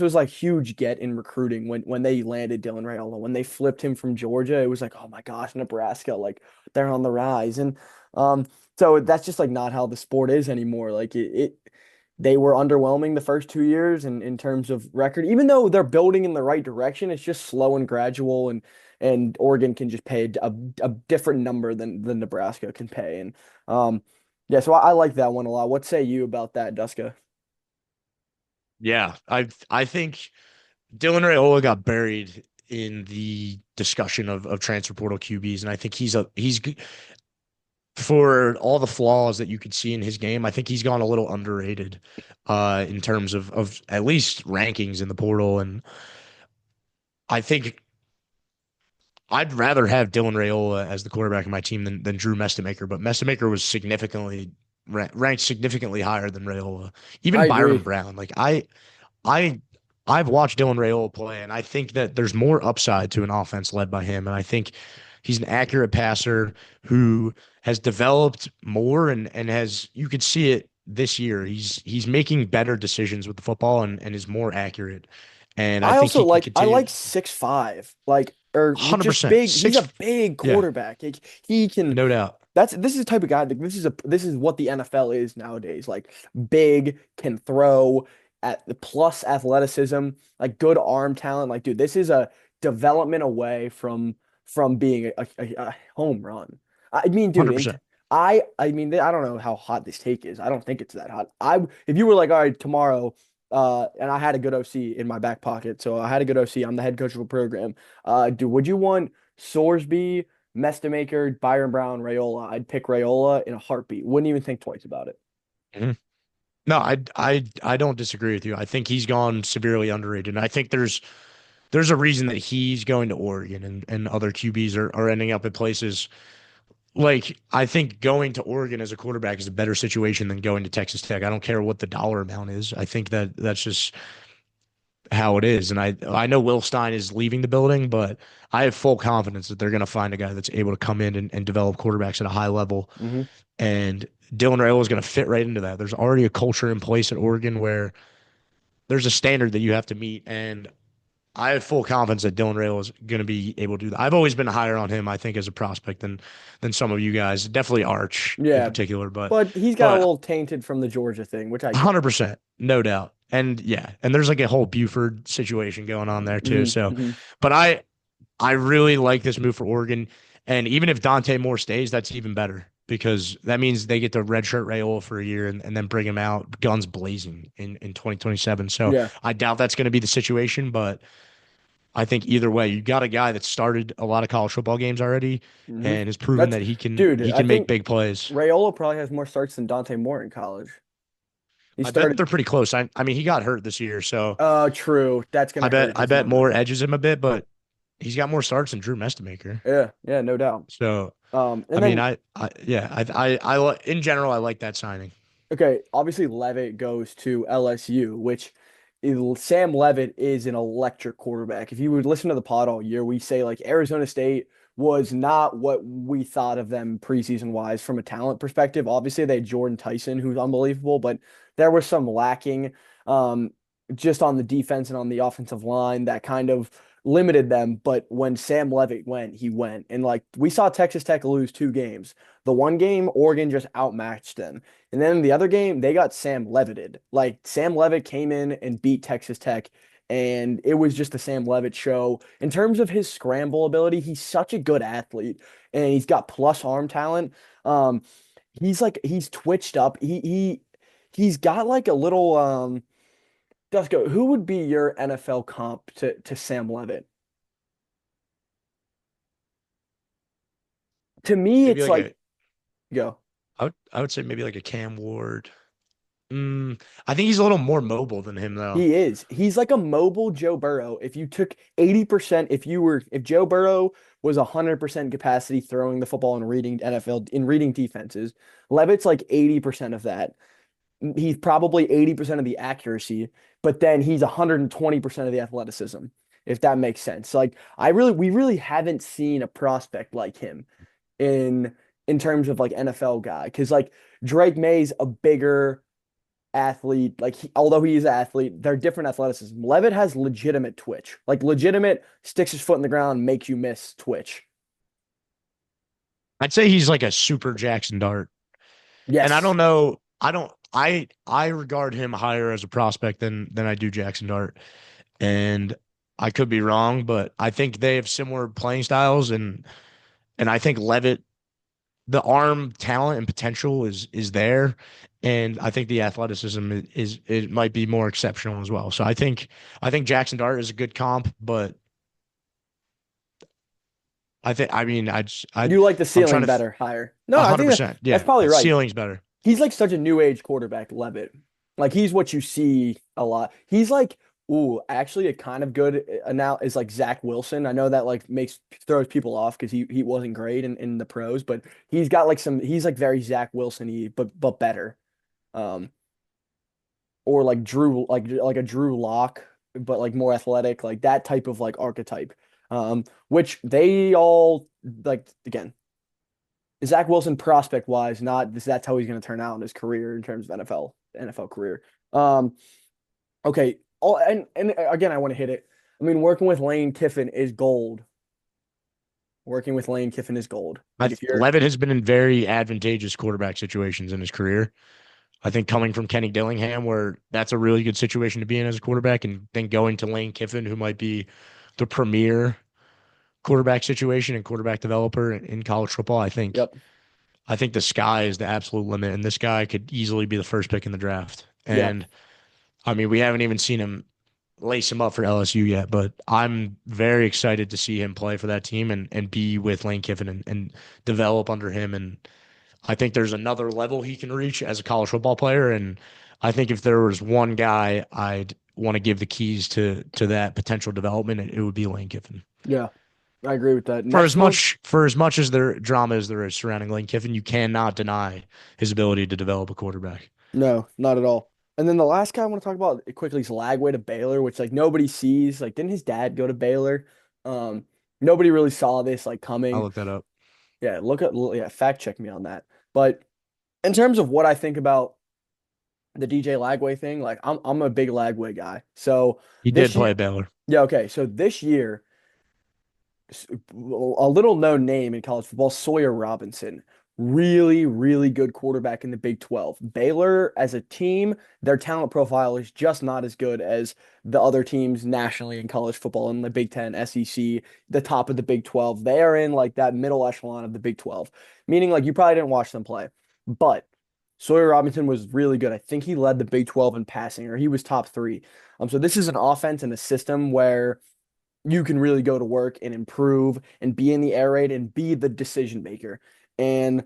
A: was like huge get in recruiting when they landed Dylan Raiola. When they flipped him from Georgia, it was like, oh my gosh, Nebraska, like they're on the rise. And um, so that's just like not how the sport is anymore. Like they were underwhelming the first 2 years in terms of record, even though they're building in the right direction, it's just slow and gradual and Oregon can just pay a different number than Nebraska can pay. And yeah, so I like that one a lot. What say you about that, Duska?
B: Yeah, I think Dylan Raiola got buried in the discussion of transfer portal QBs, and I think for all the flaws that you could see in his game, I think he's gone a little underrated in terms of at least rankings in the portal. And I think I'd rather have Dylan Raiola as the quarterback of my team than Drew Mestemaker, but Mestemaker was ranked significantly higher than Raiola.
A: I
B: Even Byron
A: agree.
B: Brown, like I I've watched Dylan Raiola play, and I think that there's more upside to an offense led by him. And I think he's an accurate passer who has developed more and has you could see it this year. He's making better decisions with the football and is more accurate. And I think he can
A: I
B: continue
A: like 6'5", like or just
B: 100%.
A: big. He's a
B: Six,
A: big
B: yeah,
A: quarterback. Like, he can.
B: no doubt.
A: This is the type of guy. Like, this is what the NFL is nowadays. Like big, can throw at the plus athleticism, like good arm talent. Like, dude, this is a development away from being a home run. I mean, dude,
B: 100%.
A: I mean, I don't know how hot this take is. I don't think it's that hot. If you were like, all right, tomorrow, and I had a good OC in my back pocket, so I had a good OC. I'm the head coach of a program. Dude, would you want Sorsby, Mestemaker, Byron Brown, Raiola? I'd pick Raiola in a heartbeat. Wouldn't even think twice about it.
B: Mhm. No, I don't disagree with you. I think he's gone severely underrated. And I think there's a reason that he's going to Oregon and other QBs are ending up at places like I think going to Oregon as a quarterback is a better situation than going to Texas Tech. I don't care what the dollar amount is. I think that that's just how it is. And I know Will Stein is leaving the building, but I have full confidence that they're going to find a guy that's able to come in and develop quarterbacks at a high level.
A: Hmm.
B: And Dylan Raiola is going to fit right into that. There's already a culture in place at Oregon where there's a standard that you have to meet. And I have full confidence that Dylan Raiola is going to be able to do that. I've always been higher on him, I think, as a prospect than some of you guys. Definitely Arch in
A: Yeah,
B: particular,
A: but he's got a
B: but
A: little tainted from the Georgia thing, which I get.
B: 100%, no doubt. And yeah, and there's like a whole Buford situation going on there too.
A: Hmm.
B: So,
A: Hmm.
B: but I really like this move for Oregon. And even if Dante Moore stays, that's even better because that means they get to redshirt Raiola for a year and then bring him out guns blazing in 2027. So
A: Yeah.
B: I doubt that's going to be the situation, but I think either way, you got a guy that started a lot of college football games already
A: Hmm.
B: and has proven
A: That's,
B: that
A: dude,
B: he
A: I
B: can make
A: think
B: big plays.
A: Raiola probably has more starts than Dante Moore in college. He
B: I bet
A: started.
B: they're pretty close. I mean, he got hurt this year, so
A: True. That's gonna hurt
B: I
A: his
B: bet
A: numbers.
B: more edges him a bit, but he's got more starts than Drew Mestemaker.
A: Yeah, yeah, no doubt.
B: So, I
A: And
B: mean,
A: then
B: yeah, in general, I like that signing.
A: okay, obviously Levitt goes to LSU, which Sam Leavitt is an electric quarterback. If you would listen to the pod all year, we say like Arizona State was not what we thought of them preseason wise from a talent perspective. Obviously, they had Jordan Tyson, who's unbelievable, but there was some lacking um, just on the defense and on the offensive line that kind of limited them. But when Sam Leavitt went, he went. And like we saw Texas Tech lose 2 games. The one game, Oregon just outmatched them. And then the other game, they got Sam Leavitted. Like Sam Leavitt came in and beat Texas Tech, and it was just the Sam Leavitt show. In terms of his scramble ability, he's such a good athlete, and he's got plus arm talent. Um, he's twitched up. He's got like a little Dusko, who would be your NFL comp to Sam Leavitt? To me,
B: Maybe
A: it's
B: like
A: like go.
B: I would say maybe like a Cam Ward. I think he's a little more mobile than him though.
A: He is. He's like a mobile Joe Burrow. If you took 80%, if Joe Burrow was 100% capacity throwing the football and reading NFL in reading defenses, Levitt's like 80% of that. He's probably 80% of the accuracy, but then he's 120% of the athleticism, if that makes sense. Like we really haven't seen a prospect like him in in terms of like NFL guy. Cause like Drake May's a bigger athlete. Like although he is an athlete, they're different athleticism. Levitt has legitimate twitch, like legitimate sticks his foot in the ground, makes you miss twitch.
B: I'd say he's like a super Jackson Dart. And I
A: Yes.
B: don't know. I regard him higher as a prospect than I do Jackson Dart. And I could be wrong, but I think they have similar playing styles and I think Levitt, the arm talent and potential is there. And I think the athleticism is it might be more exceptional as well. So I think Jackson Dart is a good comp, but I mean
A: You like the
B: I'm trying
A: ceiling
B: to
A: better, higher. No,
B: a
A: I
B: hundred
A: think
B: percent.
A: that's
B: Yeah.
A: probably right.
B: Ceiling's better.
A: He's like such a new age quarterback, Levitt. Like he's what you see a lot. He's like, ooh, actually a kind of good now is like Zach Wilson. I know that like makes throws people off because he wasn't great in the pros, but he's got like he's like very Zach Wilson-y, but better. Um, or like Drew, like a Drew Lock, but like more athletic, like that type of like archetype. Which they all like again, Zach Wilson prospect wise, not that's how he's going to turn out in his career in terms of NFL career. Um, okay. Oh, and again, I want to hit it. I mean, working with Lane Kiffin is gold. Working with Lane Kiffin is gold. Like if you're,
B: Levitt has been in very advantageous quarterback situations in his career. I think coming from Kenny Dillingham, where that's a really good situation to be in as a quarterback, and then going to Lane Kiffin, who might be the premier quarterback situation and quarterback developer in college football.
A: yep,
B: I think the sky is the absolute limit, and this guy could easily be the first pick in the draft.
A: yeah,
B: And I mean, we haven't even seen him lace him up for LSU yet, but I'm very excited to see him play for that team and be with Lane Kiffin and develop under him. And I think there's another level he can reach as a college football player. And I think if there was one guy I'd want to give the keys to that potential development, it would be Lane Kiffin.
A: yeah. I agree with that.
B: For
A: Next
B: as
A: one,
B: much as there drama as there is surrounding Lane Kiffin, you cannot deny his ability to develop a quarterback.
A: no, not at all. And then the last guy I want to talk about quickly is Lagway to Baylor, which like nobody sees. Like, didn't his dad go to Baylor? Um, Nobody really saw this like
B: I'll
A: coming.
B: look that up.
A: Yeah, yeah, fact check me on that. But in terms of what I think about the DJ Lagway thing, like I'm a big Lagway guy. So
B: He did
A: this year,
B: play at Baylor.
A: yeah, okay. So this year, a little known name in college football, Sawyer Robinson. Really, really good quarterback in the Big 12. Baylor as a team, their talent profile is just not as good as the other teams nationally in college football in the Big 10, SEC, the top of the Big 12. They are in like that middle echelon of the Big 12, meaning like you probably didn't watch them play. But Sawyer Robinson was really good. I think he led the Big 12 in passing, or he was top three. So this is an offense and a system where you can really go to work and improve and be in the air raid and be the decision maker. And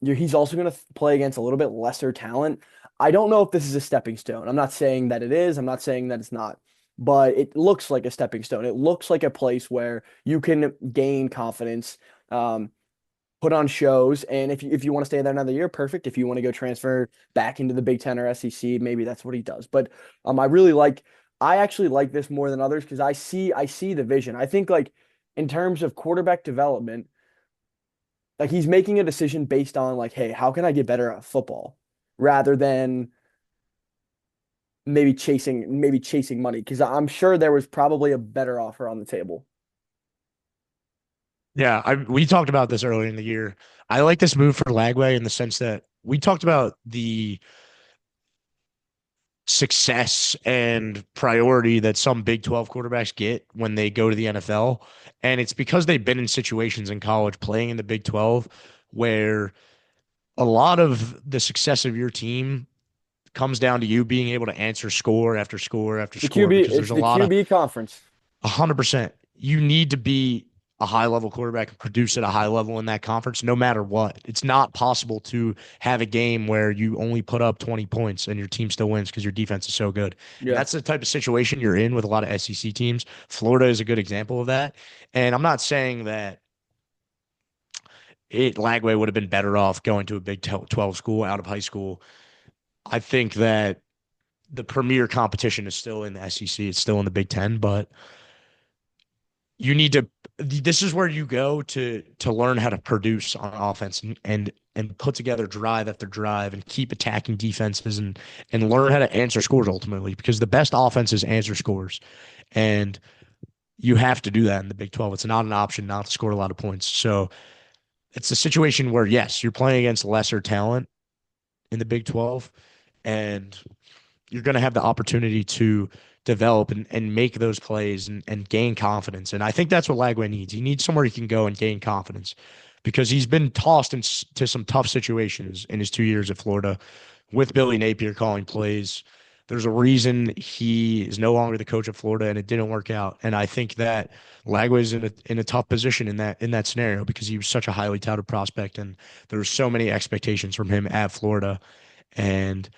A: he's also going to play against a little bit lesser talent. I don't know if this is a stepping stone. I'm not saying that it is. I'm not saying that it's not. But it looks like a stepping stone. It looks like a place where you can gain confidence, put on shows, and if you want to stay there another year, perfect. If you want to go transfer back into the Big Ten or SEC, maybe that's what he does. But I actually like this more than others because I see the vision. I think like in terms of quarterback development, like he's making a decision based on like, hey, how can I get better at football, rather than maybe chasing money because I'm sure there was probably a better offer on the table.
B: Yeah, we talked about this earlier in the year. I like this move for Lagway in the sense that we talked about the success and priority that some Big 12 quarterbacks get when they go to the NFL. And it's because they've been in situations in college playing in the Big 12 where a lot of the success of your team comes down to you being able to answer score after score after
A: The
B: score
A: QB,
B: because
A: it's
B: there's a
A: the
B: lot of
A: QB conference.
B: 100%. You need to be a high level quarterback and produce at a high level in that conference, no matter what. It's not possible to have a game where you only put up 20 points and your team still wins because your defense is so good. And
A: Yeah.
B: that's the type of situation you're in with a lot of SEC teams. Florida is a good example of that. And I'm not saying that Lagway would have been better off going to a Big 12 school out of high school. I think that the premier competition is still in the SEC. It's still in the Big Ten, but you need to this is where you go to learn how to produce on offense and put together drive after drive and keep attacking defenses and learn how to answer scores ultimately because the best offenses answer scores. And you have to do that in the Big 12. It's not an option not to score a lot of points. So it's a situation where, yes, you're playing against lesser talent in the Big 12, and you're going to have the opportunity to develop and make those plays and gain confidence. And I think that's what Lagway needs. He needs somewhere he can go and gain confidence because he's been tossed into some tough situations in his 2 years at Florida with Billy Napier calling plays. There's a reason he is no longer the coach of Florida, and it didn't work out. And I think that Lagway's in a tough position in that scenario because he was such a highly touted prospect, and there were so many expectations from him at Florida, and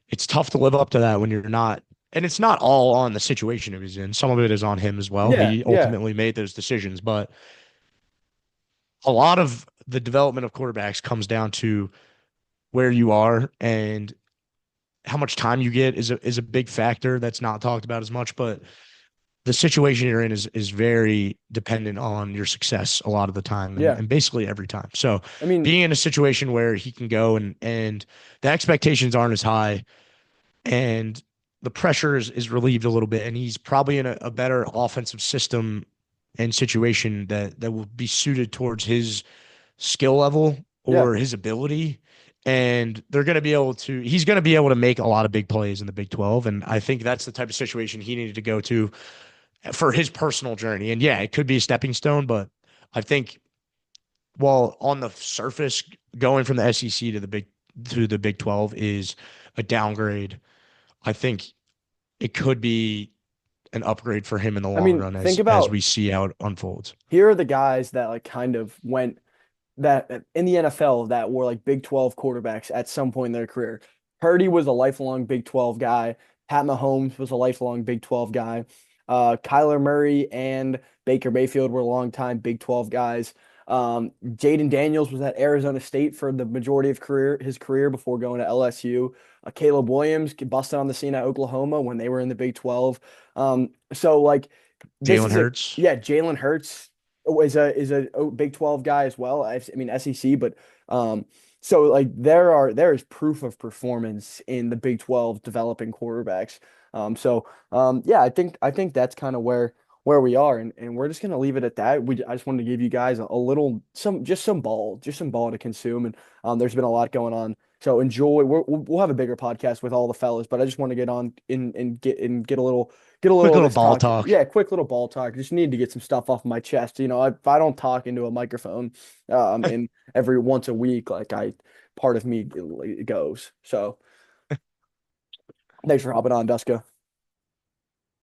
B: it's tough to live up to that when you're not. And it's not all on the situation he was in. Some of it is on him as well.
A: Yeah,
B: He
A: yeah,
B: ultimately made those decisions, but a lot of the development of quarterbacks comes down to where you are and how much time you get is a big factor that's not talked about as much, but the situation you're in is very dependent on your success a lot of the time
A: yeah.
B: and basically every time. So
A: I mean,
B: being in a situation where he can go and the expectations aren't as high and the pressure is relieved a little bit and he's probably in a better offensive system and situation that will be suited towards his skill level
A: yeah.
B: or his ability. And they're going to be able to, he's going to be able to make a lot of big plays in the Big 12. And I think that's the type of situation he needed to go to for his personal journey. And yeah, it could be a stepping stone, but I think while on the surface, going from the SEC to the Big 12 is a downgrade, I think it could be an upgrade for him in the
A: I
B: long
A: mean,
B: run
A: think
B: as
A: about
B: we see how it unfolds.
A: here are the guys that like kind of went that in the NFL that were like Big 12 quarterbacks at some point in their career. Purdy was a lifelong Big 12 guy. Pat Mahomes was a lifelong Big 12 guy. Kyler Murray and Baker Mayfield were longtime Big 12 guys. Jaden Daniels was at Arizona State for the majority of his career before going to LSU. Caleb Williams busted on the scene at Oklahoma when they were in the Big 12. So like this
B: Jalen
A: is a
B: Hurts.
A: yeah, Jalen Hurts is a Big 12 guy as well. I mean SEC, but so like there is proof of performance in the Big 12 developing quarterbacks. Yeah, I think that's kind of where we are, and we're just gonna leave it at that. I just wanted to give you guys a little some ball to consume, and there's been a lot going on. So enjoy. We'll have a bigger podcast with all the fellas, but I just want to get on and get a little
B: Quick
A: of
B: little
A: this
B: ball
A: talk.
B: talk.
A: Yeah, quick little ball talk. Just need to get some stuff off my chest. If I don't talk into a microphone, in every once a week, like part of me it goes. So thanks for hopping on, Duska.